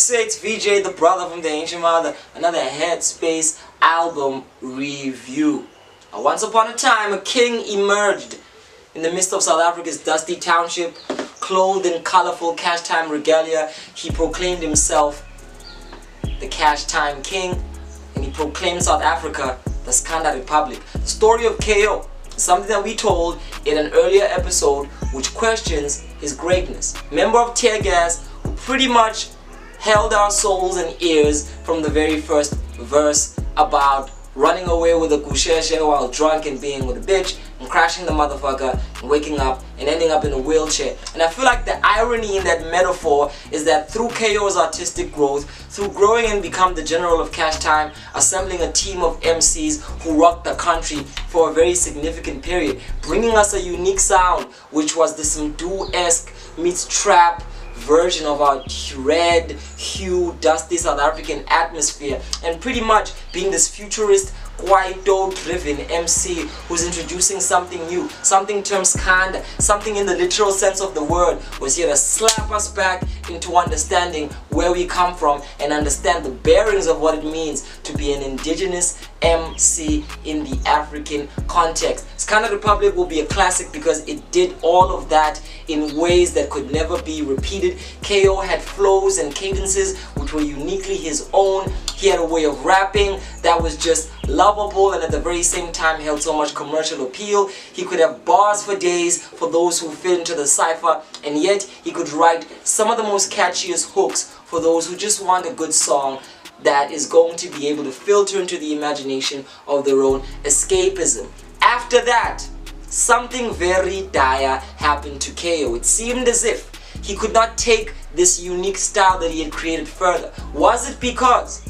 say it's VJ, the brother from the ancient mother, another Headspace album review. Once upon a time, a king emerged in the midst of South Africa's dusty township, clothed in colorful cash time regalia. He proclaimed himself the cash time king, and he proclaimed South Africa the Skanda Republic. The story of KO is something that we told in an earlier episode which questions his greatness. Member of Tear Gas, who pretty much held our souls and ears from the very first verse about running away with a kusheshe while drunk and being with a bitch and crashing the motherfucker and waking up and ending up in a wheelchair. And I feel like the irony in that metaphor is that through KO's artistic growth, through growing and become the general of Cash Time, assembling a team of MCs who rocked the country for a very significant period, bringing us a unique sound which was the Mdu-esque meets trap version of our red hue dusty South African atmosphere, and pretty much being this futurist Kwaito driven MC who's introducing something new, something termed Skanda, something in the literal sense of the word, was here to slap us back into understanding where we come from and understand the bearings of what it means to be an indigenous MC in the African context. Skanda Republic will be a classic because it did all of that in ways that could never be repeated. KO had flows and cadences which were uniquely his own. He had a way of rapping that was just lovable and at the very same time held so much commercial appeal. He could have bars for days for those who fit into the cipher, and yet he could write some of the most catchiest hooks for those who just want a good song that is going to be able to filter into the imagination of their own escapism. After that, something very dire happened to KO. It seemed as if he could not take this unique style that he had created further. Was it because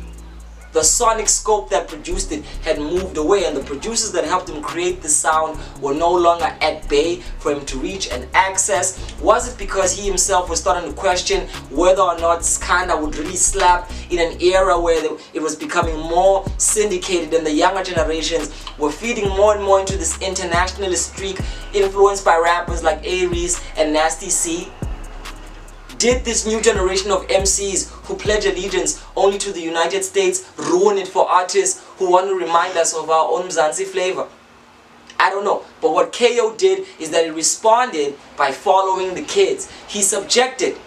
the sonic scope that produced it had moved away and the producers that helped him create the sound were no longer at bay for him to reach and access? Was it because he himself was starting to question whether or not Skanda would really slap in an era where it was becoming more syndicated and the younger generations were feeding more and more into this internationalist streak influenced by rappers like Aries and Nasty C? Did this new generation of MCs who pledge allegiance only to the United States ruin it for artists who want to remind us of our own Mzansi flavor? I don't know. But what KO did is that he responded by following the kids. He subjected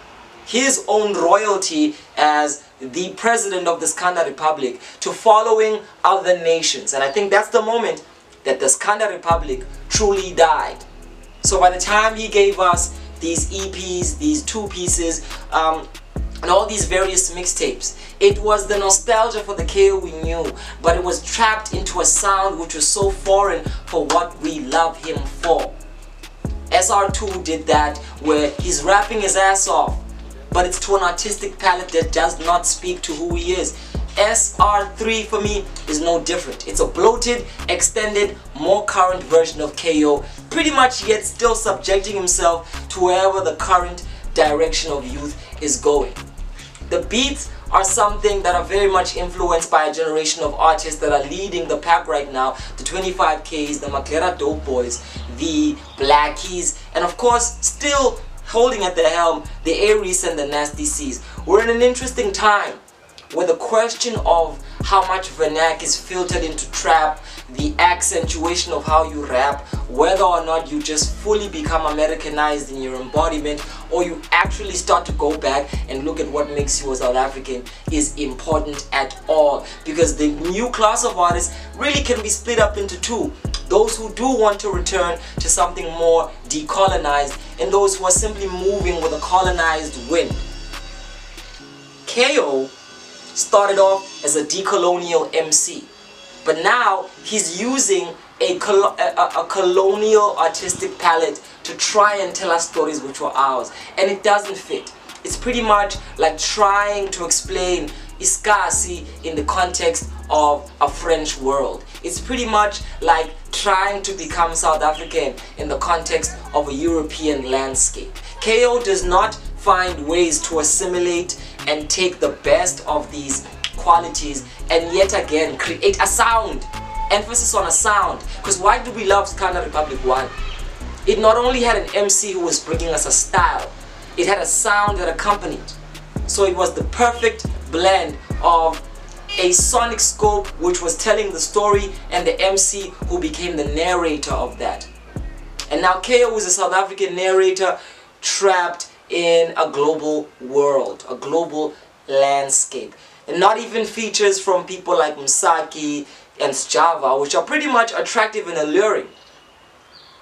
his own royalty as the president of the Skanda Republic to following other nations. And I think that's the moment that the Skanda Republic truly died. So by the time he gave us these EPs, these two pieces, and all these various mixtapes, it was the nostalgia for the KO we knew, but it was trapped into a sound which was so foreign for what we love him for. SR3 did that, where he's rapping his ass off, but it's to an artistic palette that does not speak to who he is. SR3 for me is no different. It's a bloated, extended, more current version of KO, pretty much yet still subjecting himself to wherever the current direction of youth is going. The beats are something that are very much influenced by a generation of artists that are leading the pack right now. The 25Ks, the Maklera Dope Boys, the Blackies, and of course still holding at the helm the Aries and the Nasty Cs. We're in an interesting time where the question of how much vernac is filtered into trap, the accentuation of how you rap, whether or not you just fully become Americanized in your embodiment or you actually start to go back and look at what makes you a South African is important at all. Because the new class of artists really can be split up into two. Those who do want to return to something more decolonized and those who are simply moving with a colonized wind. KO started off as a decolonial MC, but now he's using a colonial artistic palette to try and tell us stories which were ours, and it doesn't fit. It's pretty much like trying to explain Iskasi in the context of a French world. It's pretty much like trying to become South African in the context of a European landscape. KO does not find ways to assimilate and take the best of these qualities and yet again create a sound. Emphasis on a sound. Because why do we love Skanda Republic 1? It not only had an MC who was bringing us a style, it had a sound that accompanied. So it was the perfect blend of a sonic scope which was telling the story and the MC who became the narrator of that. And now KO is a South African narrator trapped in a global world, a global landscape. And not even features from people like Msaki and Sjava, which are pretty much attractive and alluring.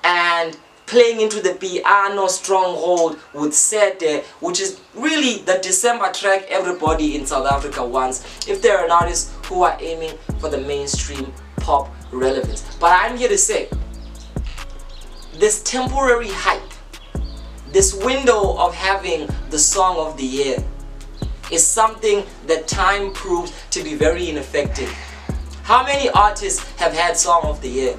And playing into the piano stronghold with Sete, which is really the December track everybody in South Africa wants if they're an artist who are aiming for the mainstream pop relevance. But I'm here to say, this temporary hype, this window of having the song of the year, is something that time proves to be very ineffective. How many artists have had song of the year?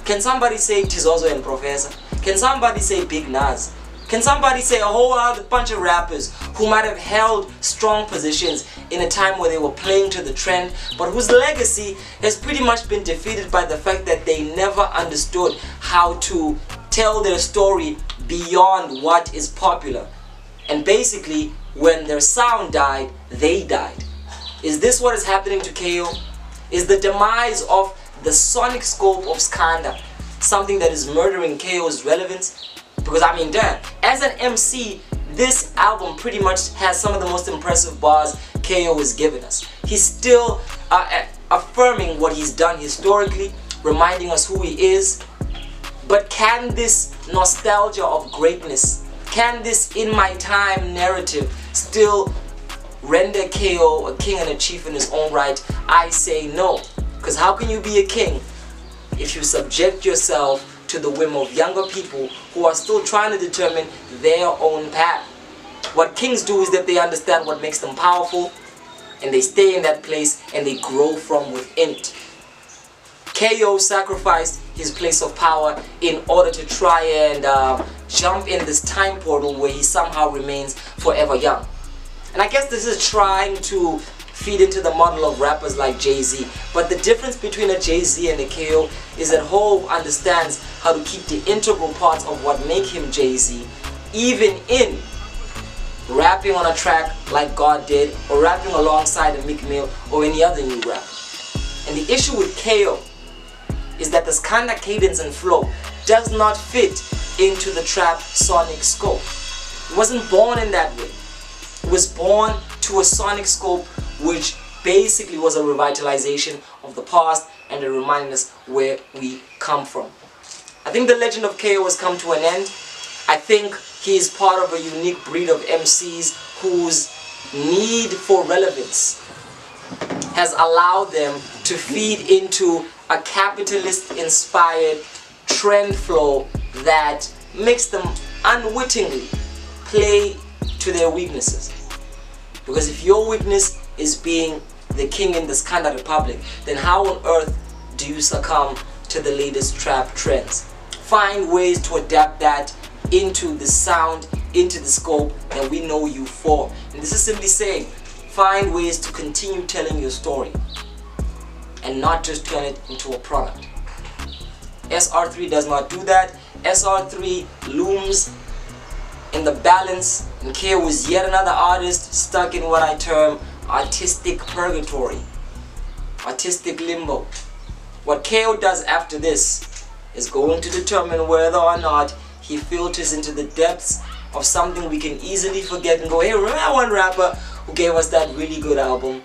Can somebody say Tizozo and Professor? Can somebody say Big Nas? Can somebody say a whole other bunch of rappers who might have held strong positions in a time where they were playing to the trend, but whose legacy has pretty much been defeated by the fact that they never understood how to tell their story beyond what is popular? And basically, when their sound died, they died. Is this what is happening to KO? Is the demise of the sonic scope of Skanda something that is murdering KO's relevance? Because I mean, damn, as an MC, this album pretty much has some of the most impressive bars KO has given us. He's still affirming what he's done historically, reminding us who he is. But can this nostalgia of greatness, can this in my time narrative still render KO a king and a chief in his own right? I say no. Because how can you be a king if you subject yourself to the whim of younger people who are still trying to determine their own path? What kings do is that they understand what makes them powerful, and they stay in that place and they grow from within it. KO sacrificed his place of power in order to try and jump in this time portal where he somehow remains forever young. And I guess this is trying to feed into the model of rappers like Jay-Z. But the difference between a Jay-Z and a KO is that Hov understands how to keep the integral parts of what make him Jay-Z, even in rapping on a track like God did, or rapping alongside a Meek Mill or any other new rapper. And the issue with KO is that the Skanda cadence and flow does not fit into the trap sonic scope. It wasn't born in that way. It was born to a sonic scope which basically was a revitalization of the past and a reminding us where we come from. I think the legend of KO has come to an end. I think he is part of a unique breed of MCs whose need for relevance has allowed them to feed into a capitalist-inspired trend flow that makes them unwittingly play to their weaknesses. Because if your weakness is being the king in the Skanda Republic, then how on earth do you succumb to the latest trap trends? Find ways to adapt that into the sound, into the scope that we know you for. And this is simply saying, find ways to continue telling your story and not just turn it into a product. SR3 does not do that. SR3 looms in the balance, and KO is yet another artist stuck in what I term artistic purgatory, artistic limbo. What KO does after this is going to determine whether or not he filters into the depths of something we can easily forget and go, hey, remember that one rapper who gave us that really good album?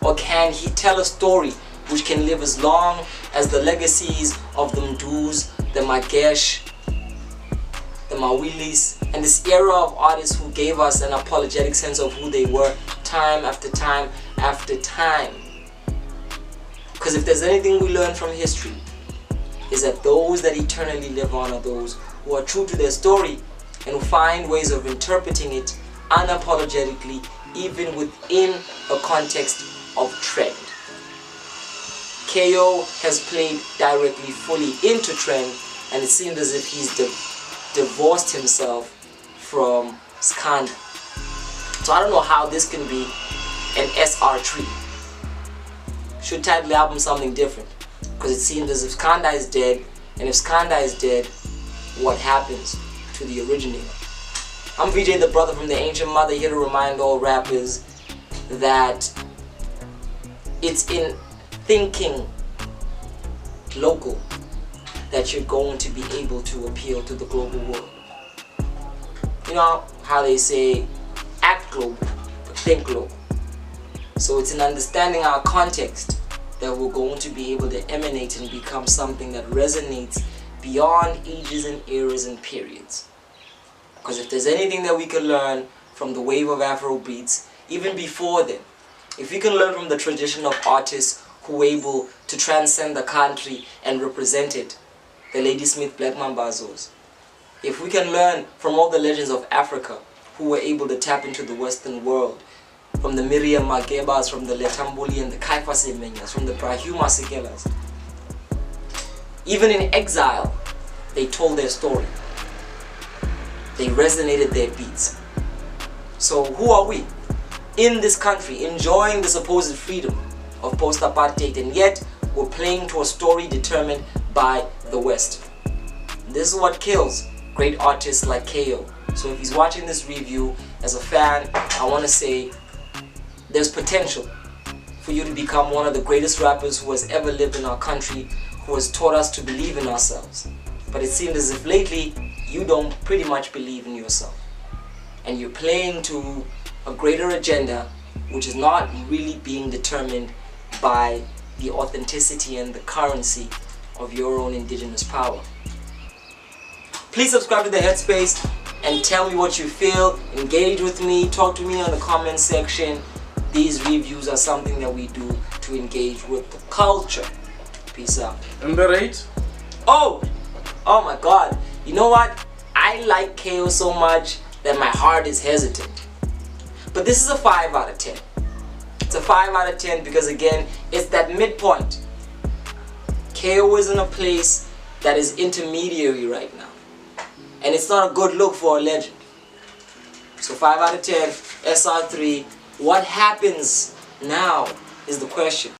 Or can he tell a story which can live as long as the legacies of the Mdus, the Magesh, the Mawilis, and this era of artists who gave us an apologetic sense of who they were time after time after time? Because if there's anything we learn from history, is that those that eternally live on are those who are true to their story and who find ways of interpreting it unapologetically, even within a context of trend. KO has played directly fully into trend, and it seems as if he's divorced himself from Skanda. So I don't know how this can be an SR3. Should title the album something different, because it seems as if Skanda is dead, and if Skanda is dead, what happens to the originator? I'm VJ, the brother from the ancient mother, here to remind all rappers that it's in thinking local that you're going to be able to appeal to the global world. You know how they say, act global, but think local. So it's in understanding our context that we're going to be able to emanate and become something that resonates beyond ages and eras and periods. Because if there's anything that we can learn from the wave of Afro beats, even before then, if we can learn from the tradition of artists who were able to transcend the country and represent it, the Ladysmith Black Mambazos, if we can learn from all the legends of Africa who were able to tap into the Western world, from the Miriam Makebas, from the Letambuli and the Kaifa Semenyas, from the Brahuma Sekelas, even in exile, they told their story. They resonated their beats. So who are we? In this country, enjoying the supposed freedom of post-apartheid, and yet we're playing to a story determined by the West. This is what kills great artists like KO. So if he's watching this review, as a fan, I want to say there's potential for you to become one of the greatest rappers who has ever lived in our country, who has taught us to believe in ourselves. But it seems as if lately you don't pretty much believe in yourself, and you're playing to a greater agenda which is not really being determined by the authenticity and the currency of your own indigenous power. Please subscribe to the Headspace and tell me what you feel. Engage with me, talk to me on the comment section. These reviews are something that we do to engage with the culture. Peace out. And the rate? Oh my god. You know what? I like KO so much that my heart is hesitant. But this is a 5 out of 10. It's a 5 out of 10 because again, it's that midpoint. KO is in a place that is intermediary right now. And it's not a good look for a legend. So 5 out of 10, SR3. What happens now is the question.